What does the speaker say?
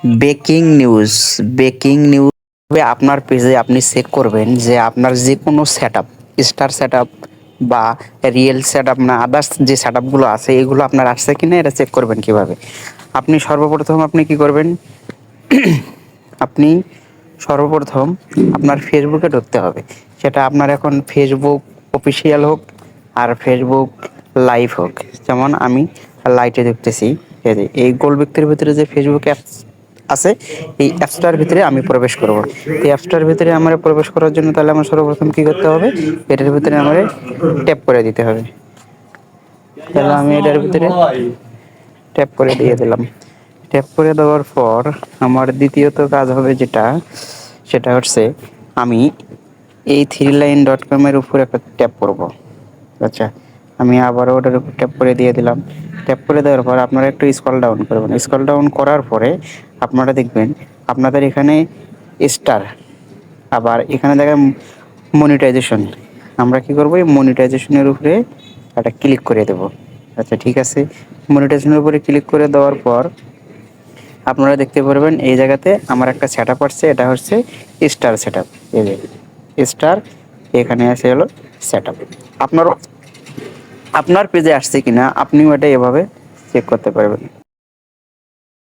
Breaking news আপনার পেজে আপনি চেক করবেন যে আপনার যে কোনো সেটআপ, স্টার সেটআপ বা রিয়েল সেটআপ না আদার্স যে সেটআপগুলো আছে এগুলো আপনার আসছে কিনা এটা চেক করবেন কিভাবে? আপনি সর্বপ্রথম আপনি কি করবেন? আপনি সর্বপ্রথম আপনার ফেসবুকে ঢুকতে হবে। সেটা আপনার এখন ফেসবুক অফিসিয়াল হোক আর ফেসবুক লাইভ হোক। যেমন আমি লাইটে ঢুকতেছি, এই গোল ব্যক্তির ভিতরে যে ফেসবুক অ্যাপস আছে এই অ্যাপসটার ভিতরে আমি প্রবেশ করব। এই অ্যাপসটার ভিতরে আমার প্রবেশ করার জন্য তাহলে আমার সর্বপ্রথম কি করতে হবে? এটার ভিতরে আমার ট্যাপ করে দিতে হবে। তাহলে আমি এটার ভিতরে ট্যাপ করে দিয়ে দিলাম। ট্যাপ করে দেওয়ার পর আমার দ্বিতীয়ত কাজ হবে যেটা, সেটা হচ্ছে আমি এই threeline.com এর উপর একটা ট্যাপ করব। আচ্ছা, আমি আবারও ওটার উপর ট্যাপ করে দিয়ে দিলাম। ট্যাপ করে দেওয়ার পর আপনারা একটু স্ক্রল ডাউন করবেন। স্ক্রল ডাউন করার পরে আপনারা দেখবেন আপনাদের এখানে স্টার, আবার এখানে দেখেন মনিটাইজেশন। আমরা কি করব? এই মনিটাইজেশনের উপরে একটা ক্লিক করে দেব। আচ্ছা ঠিক আছে, মনিটাইজেশনের উপরে ক্লিক করে দেওয়ার পর আপনারা দেখতে পারবেন এই জায়গাতে আমার একটা সেটআপ আসছে, এটা হচ্ছে স্টার সেটআপ। এই যে স্টার, এখানে আছে হলো সেটআপ। আপনার পেজে আসছে কিনা আপনিও এটা এভাবে চেক করতে পারবেন।